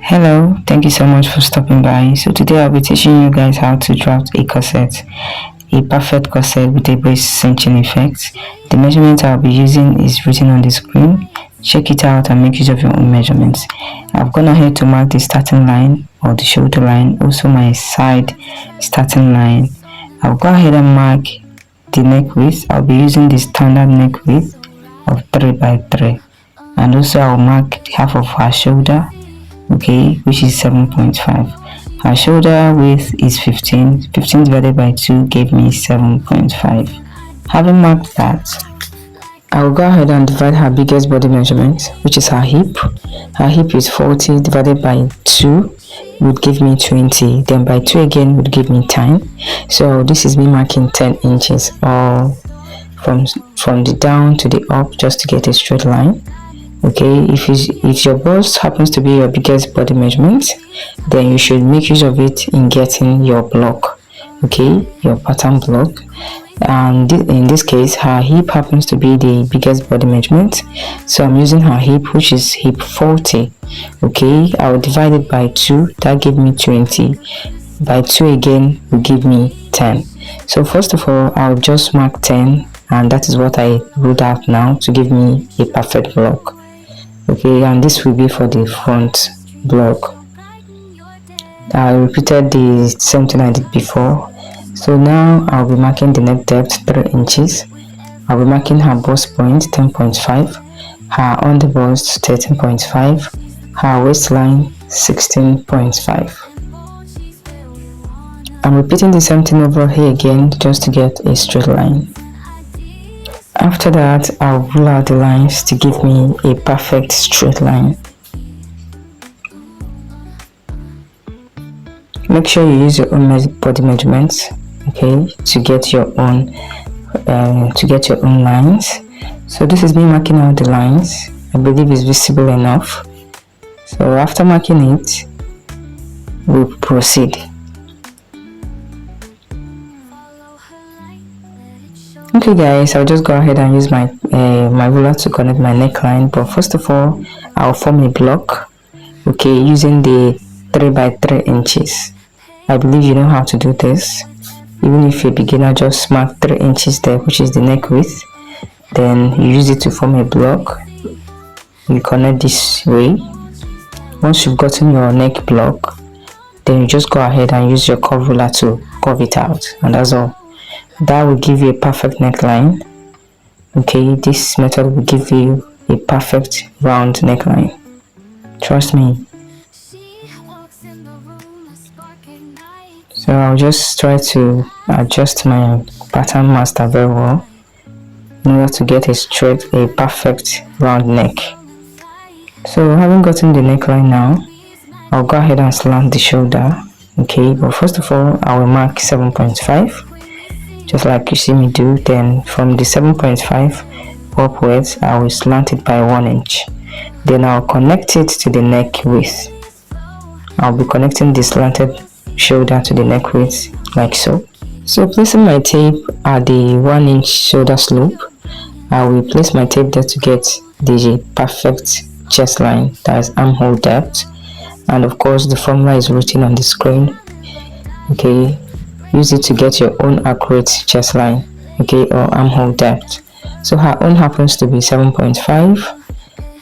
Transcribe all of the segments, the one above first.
Hello, thank you so much for stopping by. So today I'll be teaching you guys how to draft a corset, a perfect corset with a waist cinching effect. The measurement I'll be using is written on the screen. Check it out and make use of your own measurements. I've gone ahead to mark the starting line or the shoulder line, also my side starting line. I'll go ahead and mark the neck width. I'll be using the standard neck width of 3 by 3, and also I'll mark half of her shoulder, okay, which is 7.5. Her shoulder width is 15 divided by 2 gave me 7.5. Having marked that, I will go ahead and divide her biggest body measurement, which is her hip. Her hip is 40 divided by 2 would give me 20, then by 2 again would give me 10. So this is me marking 10 inches all from the down to the up, just to get a straight line. Okay, if your bust happens to be your biggest body measurement, then you should make use of it in getting your block, okay, your pattern block. And in this case, her hip happens to be the biggest body measurement, so I'm using her hip, which is hip 40. Okay, I will divide it by 2, that gave me 20. By 2 again will give me 10. So first of all, I'll just mark 10, and that is what I wrote out now to give me a perfect block. Okay, and this will be for the front block. I repeated the same thing I did before. So now I'll be marking the neck depth 3 inches. I'll be marking her bust point 10.5, her under bust 13.5, her waistline 16.5. I'm repeating the same thing over here again just to get a straight line. After that, I'll rule out the lines to give me a perfect straight line. Make sure you use your own body measurements, okay, to get your own lines. So this is me marking out the lines. I believe it's visible enough. So after marking it, we'll proceed. Okay guys, I'll just go ahead and use my my ruler to connect my neckline, but first of all I'll form a block, okay, using the 3 by 3 inches. I believe you know how to do this. Even if you're a beginner, just mark 3 inches there, which is the neck width, then you use it to form a block. You connect this way. Once you've gotten your neck block, then you just go ahead and use your curve ruler to curve it out, and that's all. That will give you a perfect neckline. Okay, this method will give you a perfect round neckline. Trust me. So I'll just try to adjust my pattern master very well in order to get a perfect round neck. So having gotten the neckline now, I'll go ahead and slant the shoulder. Okay, but first of all I will mark 7.5. just like you see me do. Then from the 7.5 upwards, I will slant it by 1 inch. Then I'll connect it to the neck width. I'll be connecting the slanted shoulder to the neck width like so. So placing my tape at the 1 inch shoulder slope, I will place my tape there to get the perfect chest line, that is armhole depth. And of course the formula is written on the screen. Okay, use it to get your own accurate chest line, okay, or armhole depth. So her own happens to be 7.5.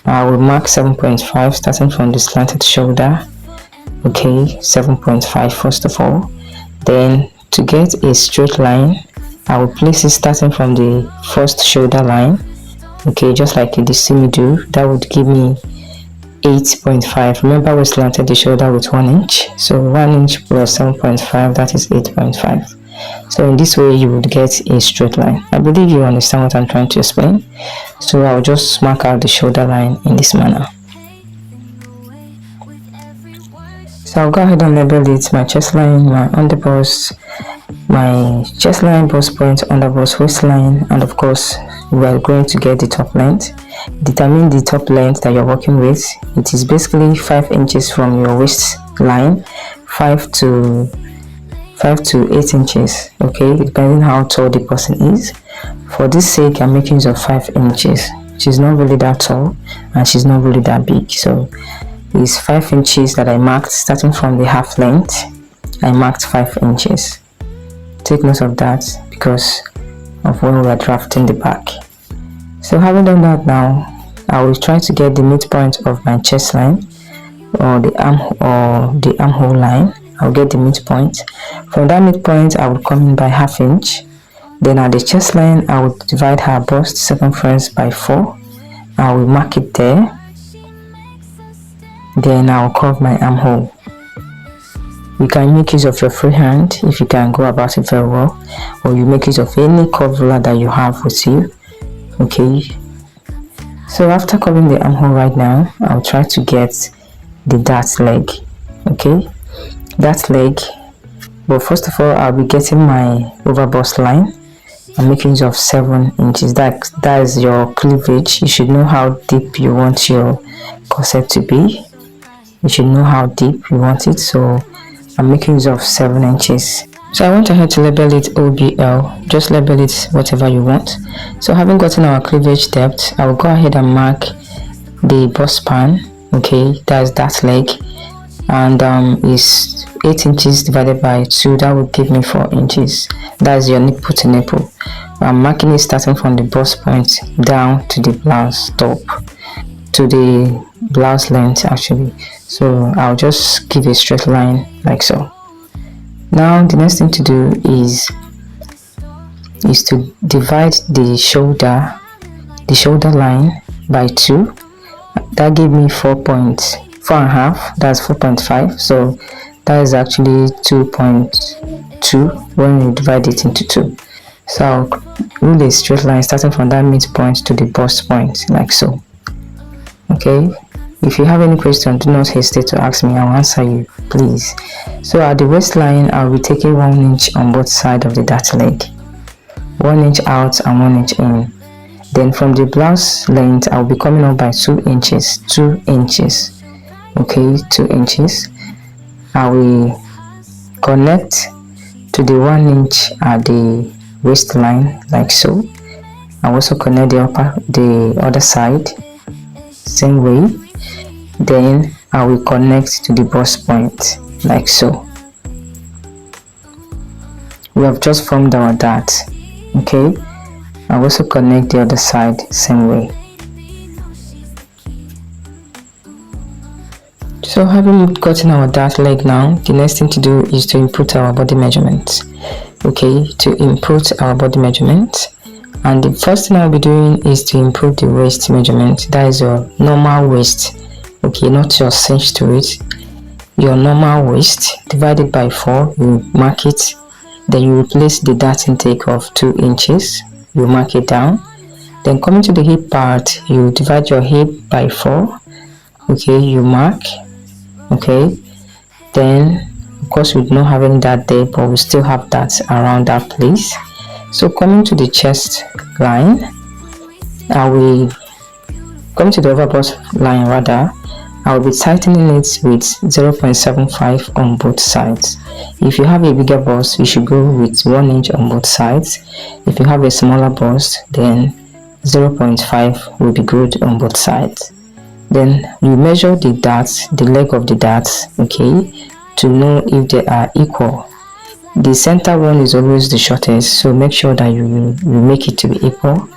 I will mark 7.5 starting from the slanted shoulder. Okay, 7.5 first of all. Then to get a straight line, I will place it starting from the first shoulder line. Okay, just like you see me do. That would give me 8.5. Remember, we slanted the shoulder with 1 inch, so 1 inch plus 7.5, that is 8.5. So in this way you would get a straight line. I believe you understand what I'm trying to explain. So I'll just mark out the shoulder line in this manner. So I'll go ahead and label it: my chest line, my underbust, my chest line, bust point, underbust, waistline, and of course we are going to get the top length. Determine the top length that you're working with. It is basically 5 inches from your waistline, 5 to 8 inches, okay, depending how tall the person is. For this sake, I'm making use of 5 inches. She's not really that tall and she's not really that big, so is 5 inches that I marked starting from the half length. I marked 5 inches. Take note of that because of when we are drafting the back. So having done that now, I will try to get the midpoint of my chest line or the armhole line. I'll get the midpoint. From that midpoint, I will come in by ½ inch. Then at the chest line, I will divide her bust circumference by 4. I will mark it there. Then I will curve my armhole. You can make use of your free hand if you can go about it very well, or you make use of any curve ruler that you have with you. Okay, so after covering the armhole right now, I'll try to get the dart leg. Okay, dart leg, but first of all, I'll be getting my over bust line. I'm making use of 7 inches. That is your cleavage. You should know how deep you want your corset to be. You should know how deep you want it, so I'm making use of 7 inches. So I went ahead to label it OBL. Just label it whatever you want. So having gotten our cleavage depth, I will go ahead and mark the bust span. Okay, that's that leg, and is 8 inches divided by 2. That will give me 4 inches. That's your nipple to nipple. I'm marking it starting from the bust point down to the blouse top, to the blouse length actually. So I'll just give a straight line like so. Now the next thing to do is to divide the shoulder line by 2. That gave me 4.5. That's 4.5. So that is actually 2.2 when you divide it into 2. So I'll rule a straight line starting from that midpoint to the bust point like so. Okay, if you have any question, do not hesitate to ask me. I'll answer you, please. So at the waistline, I'll be taking 1 inch on both sides of the dart leg, 1 inch out and 1 inch in. Then from the blouse length, I'll be coming up by 2 inches. 2 inches. Okay, 2 inches. I will connect to the 1 inch at the waistline like so. I'll also connect the other side same way. Then I will connect to the bust point like so. We have just formed our dart. Okay, I'll also connect the other side same way. So having gotten our dart leg now, the next thing to do is to input our body measurements. Okay, to input our body measurements, and the first thing I'll be doing is to input the waist measurement. That is your normal waist. Okay, not your cinch to it. Your normal waist divided by 4. You mark it. Then you replace the dart intake of 2 inches. You mark it down. Then coming to the hip part, you divide your hip by 4. Okay, you mark. Okay, then of course we're not having that there, but we still have that around that place. So coming to the chest line, I will come to the over bust line rather. I will be tightening it with 0.75 on both sides. If you have a bigger bust, you should go with 1 inch on both sides. If you have a smaller bust, then 0.5 will be good on both sides. Then you measure the darts, the leg of the darts, okay, to know if they are equal. The center one is always the shortest, so make sure that you make it to be equal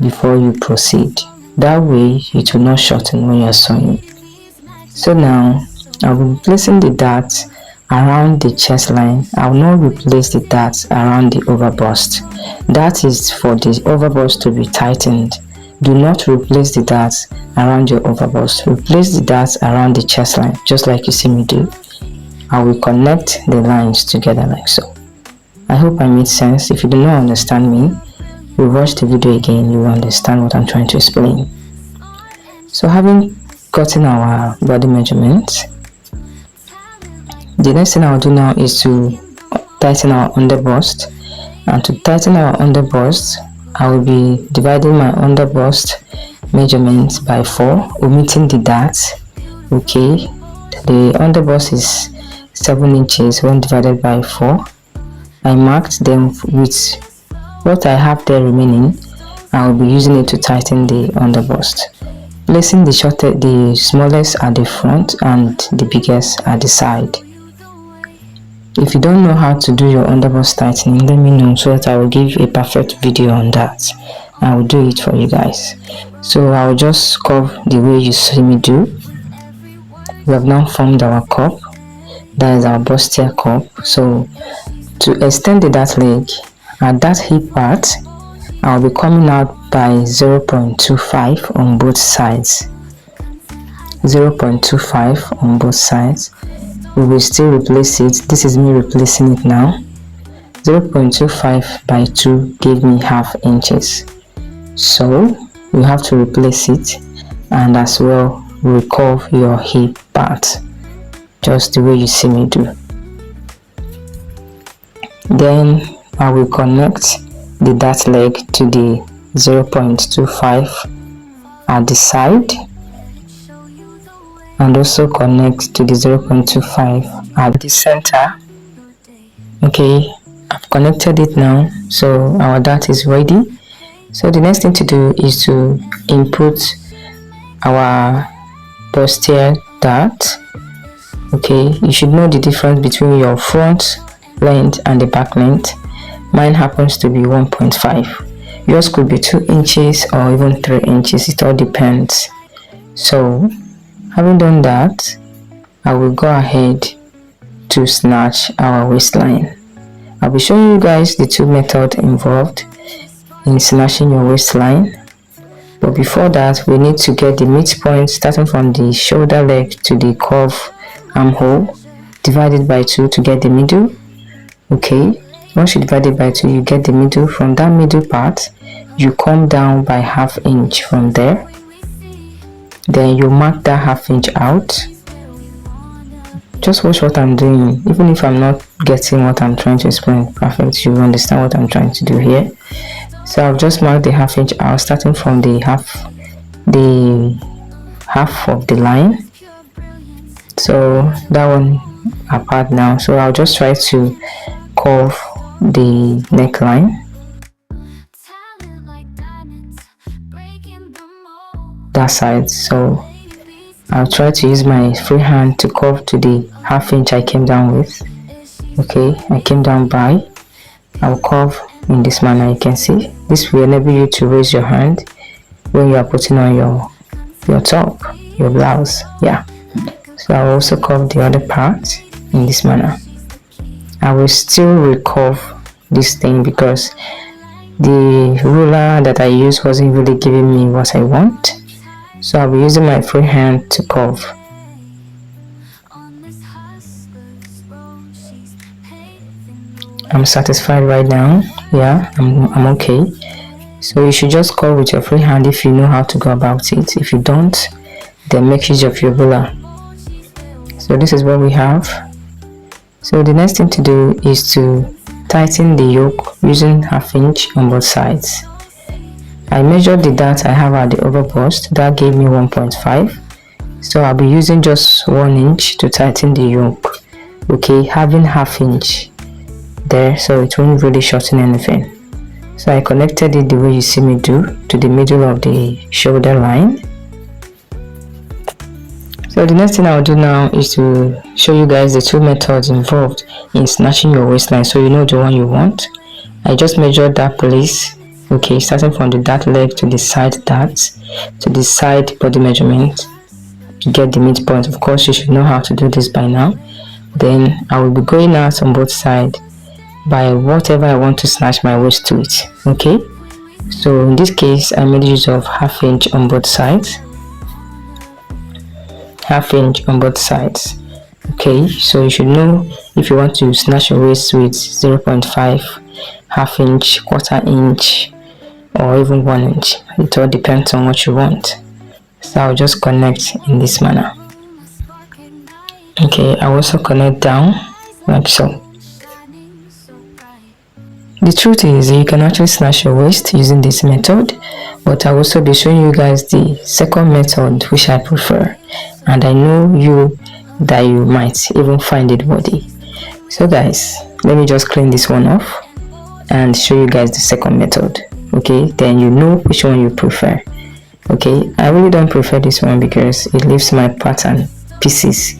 before you proceed. That way it will not shorten when you are sewing. So now I will be placing the darts around the chest line. I will not replace the darts around the over bust. That is for the over bust to be tightened. Do not replace the darts around your over bust. Replace the darts around the chest line, just like you see me do. I will connect the lines together like so. I hope I made sense. If you do not understand me, you watch the video again, you will understand what I'm trying to explain. So having gotten our body measurements, the next thing I'll do now is to tighten our underbust. And to tighten our underbust, I will be dividing my underbust measurements by 4, omitting the darts. Okay, the underbust is 7 inches when divided by 4. I marked them with what I have there remaining. I will be using it to tighten the underbust. placing the smallest at the front and the biggest at the side. If you don't know how to do your underbust tightening, let me know so that I will give a perfect video on that. I will do it for you guys. So I will just curve the way you see me do. We have now formed our cup. That is our bustier cup. So to extend the dart leg at that hip part, I'll be coming out by 0.25 on both sides. 0.25 on both sides. We will still replace it. This is me replacing it now. 0.25 by 2 gave me half inches. So you have to replace it, and as well recurve your hip part just the way you see me do. Then I will connect the dart leg to the 0.25 at the side, and also connect to the 0.25 at the center. Okay, I've connected it now, so our dart is ready. So the next thing to do is to input our bustier dart. Okay, you should know the difference between your front length and the back length. Mine happens to be 1.5. Yours could be 2 inches or even 3 inches. It all depends. So having done that, I will go ahead to snatch our waistline. I'll be showing you guys the two methods involved in snatching your waistline. But before that, we need to get the midpoint starting from the shoulder leg to the curve armhole, divided by 2 to get the middle. Okay, once you divide it by 2, you get the middle. From that middle part, you come down by ½ inch from there. Then you mark that ½ inch out. Just watch what I'm doing. Even if I'm not getting what I'm trying to explain perfect, you understand what I'm trying to do here. So I've just marked the ½ inch out, starting from the half of the line. So that one apart now. So I'll just try to curve the neckline. That side. So I'll try to use my free hand to curve to the ½ inch I came down with. Okay, I came down by. I'll curve in this manner. You can see this will enable you to raise your hand when you are putting on your top, your blouse. Yeah, so I'll also curve the other part in this manner. I will still recurve this thing because the ruler that I used wasn't really giving me what I want, so I'll be using my free hand to curve. I'm satisfied right now. Yeah, I'm okay. So you should just curve with your free hand if you know how to go about it. If you don't, then make use of your ruler. So this is what we have. So the next thing to do is to tighten the yoke using ½ inch on both sides. I measured the dart I have at the overbust. That gave me 1.5. So I'll be using just 1 inch to tighten the yoke. Okay, having ½ inch there, so it won't really shorten anything. So I connected it the way you see me do to the middle of the shoulder line. So the next thing I'll do now is to show you guys the two methods involved in snatching your waistline, so you know the one you want. I just measured that place. Okay, starting from the dart leg to the side dart to the side body measurement to get the midpoint. Of course, you should know how to do this by now. Then I will be going out on both sides by whatever I want to snatch my waist to it. Okay, so in this case I made use of ½ inch on both sides. ½ inch on both sides. Okay, so you should know if you want to snatch your waist with 0.5, ½ inch, ¼ inch, or even 1 inch. It all depends on what you want. So I'll just connect in this manner. Okay, I'll also connect down like so. The truth is, you can actually snatch your waist using this method, but I'll also be showing you guys the second method, which I prefer, and I know that you might even find it worthy. So guys, let me just clean this one off and show you guys the second method. Okay, then you know which one you prefer. Okay, I really don't prefer this one because it leaves my pattern pieces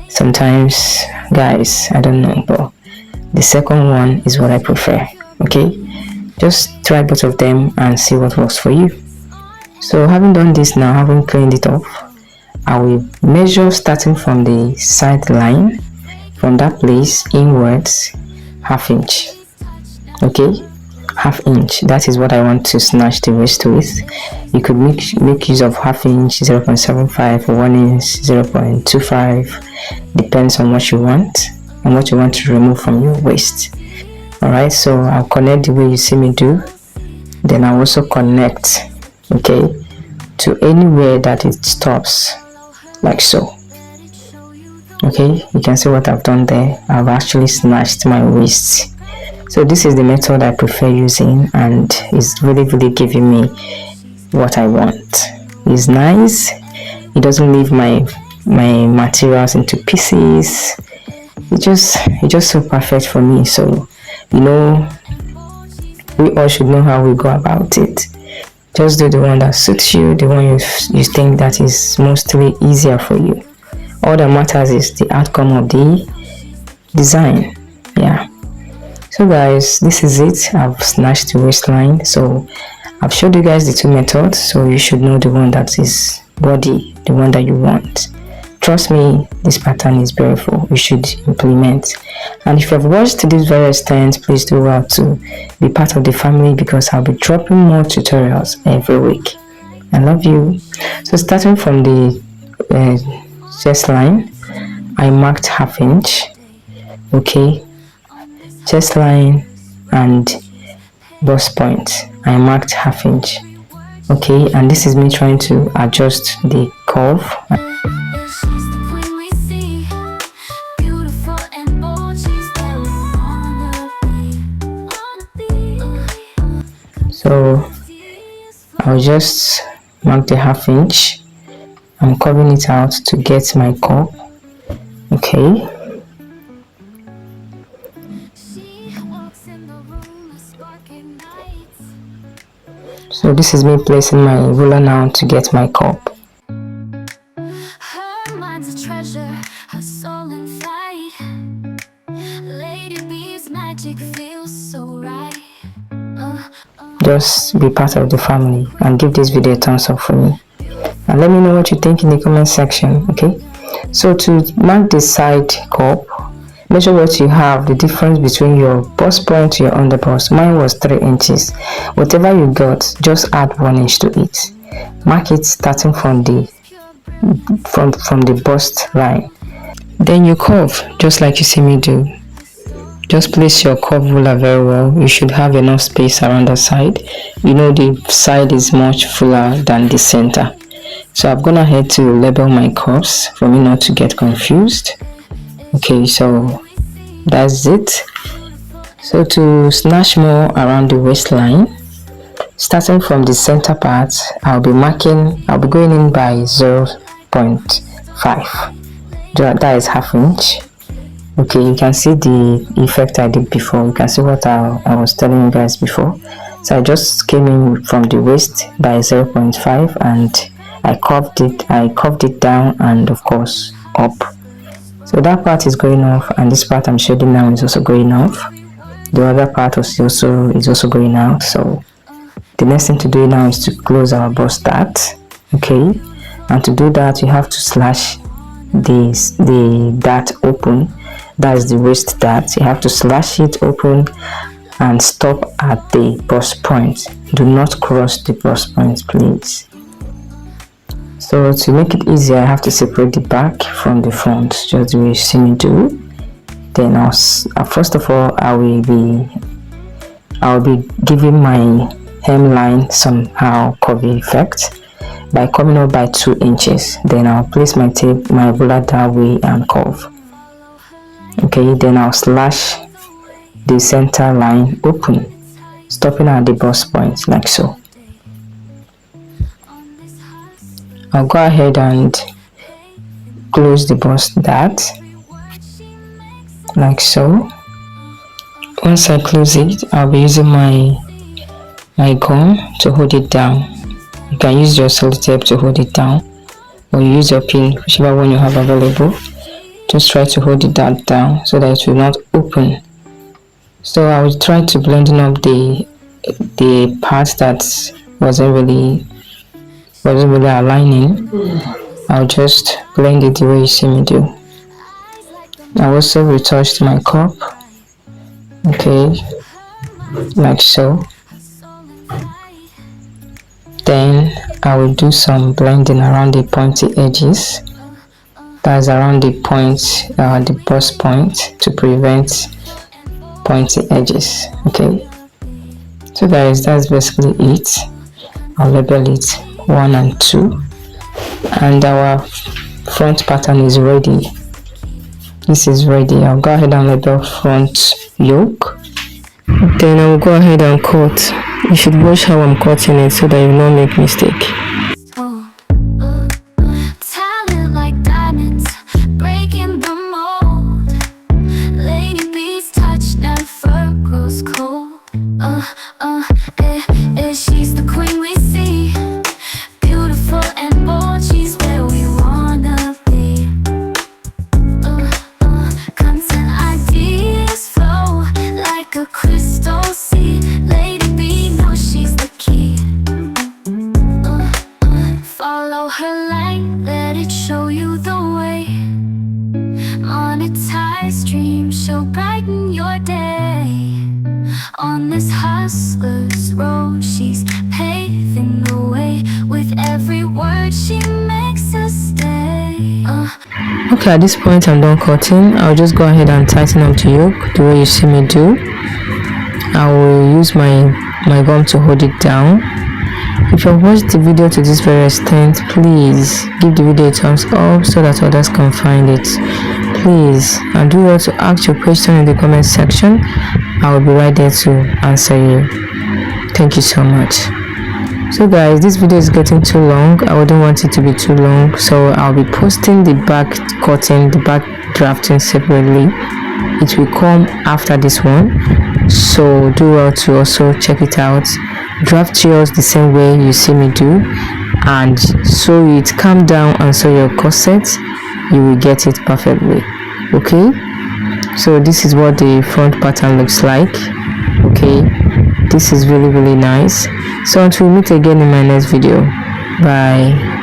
sometimes, guys. I don't know, but the second one is what I prefer. Okay, just try both of them and see what works for you. So having done this now, having cleaned it off, I will measure starting from the side line, from that place inwards, ½ inch. Okay, ½ inch. That is what I want to snatch the waist with. You could make use of ½ inch, 0.75, or 1 inch, 0.25. Depends on what you want and what you want to remove from your waist. Alright, so I'll connect the way you see me do. Then I'll also connect, okay, to anywhere that it stops, like so. Okay, you can see what I've done there. I've actually snatched my waist. So this is the method I prefer using, and it's really giving me what I want. It's nice. It doesn't leave my materials into pieces. It's just so perfect for me. So you know, we all should know how we go about it. Just do the one that suits you, the one you think that is mostly easier for you. All that matters is the outcome of the design. Yeah. So guys, this is it. I've snatched the waistline. So I've showed you guys the two methods, so you should know the one that is body, the one that you want. Trust me, this pattern is beautiful. You should implement. And if you have watched to this very extent, please do well to be part of the family, because I'll be dropping more tutorials every week. I love you. So starting from the chest line, I marked ½ inch. Okay, chest line and bust point, I marked ½ inch. Okay, and this is me trying to adjust the curve. So I'll just mark the ½ inch. I'm curving it out to get my curve. Okay. So this is me placing my ruler now to get my curve. Her mind's a treasure, her soul in flight. Lady B's magic feels so right. Just be part of the family and give this video a thumbs up for me. And let me know what you think in the comment section, okay? So to mark the side curve, measure what you have, the difference between your bust point to your under bust. Mine was 3 inches. Whatever you got, just add 1 inch to it. Mark it starting from the bust line. Then you curve, just like you see me do. Just place your curve ruler very well. You should have enough space around the side. You know, the side is much fuller than the center. So I'm gonna head to label my curves for me not to get confused. Okay, so that's it. So to snatch more around the waistline, starting from the center part, I'll be going in by 0.5. That is ½ inch. Okay, you can see the effect I did before. You can see what I was telling you guys before. So I just came in from the waist by 0.5 and I curved it down and of course up. So that part is going off, and this part I'm shading now is also going off. The other part is also going out. So the next thing to do now is to close our bust dart. Okay, and to do that you have to slash the dart open. That is the waist dart. You have to slash it open and stop at the bust point. Do not cross the bust point, please. So to make it easier, I have to separate the back from the front, just the way you see me do. Then first of all, I'll be giving my hemline somehow curvy effect by coming up by 2 inches. Then I'll place my ruler that way and curve. Okay, then I'll slash the center line open, stopping at the bust point like so. I'll go ahead and close the bust dart like so. Once I close it, I'll be using my gum to hold it down. You can use your sellotape to hold it down, or you use your pin, whichever one you have available. Just try to hold it down so that it will not open. So I will try to blending up the part that wasn't really aligning. I'll just blend it the way you see me do. I also retouched my cup, okay, like so. Then I will do some blending around the pointy edges, that's around the point, the bust point, to prevent pointy edges. Okay, so guys, that's basically it. I'll label it 1 and 2, and our front pattern is ready. This is ready. I'll go ahead and label front yoke. Then I'll go ahead and cut. You should watch how I'm cutting it so that you will not make mistake. Talent like diamonds, breaking the mold. Lady B's touch never grows cold. She's the queen we see, beautiful and bold. She's where we wanna be. Content ideas flow like a crystal sea. Lady B knows she's the key. Follow her light, let it show you the way. Monetize dreams, she'll brighten your day. On this hustler's road, she's paving the way. With every word she makes us stay. Okay, at this point I'm done cutting. I'll just go ahead and tighten up the yoke the way you see me do. I will use my gum to hold it down. If you have watched the video to this very extent, please give the video a thumbs up so that others can find it. Please, and do well to ask your question in the comment section. I will be right there to answer you. Thank you so much. So guys, this video is getting too long. I wouldn't want it to be too long, so I'll be posting the back cutting, the back drafting separately. It will come after this one, so do well to also check it out. Draft yours the same way you see me do, and sew it, calm down and sew your corset. You will get it perfectly. Okay, so this is what the front pattern looks like. Okay, this is really nice. So until we meet again in my next video, bye.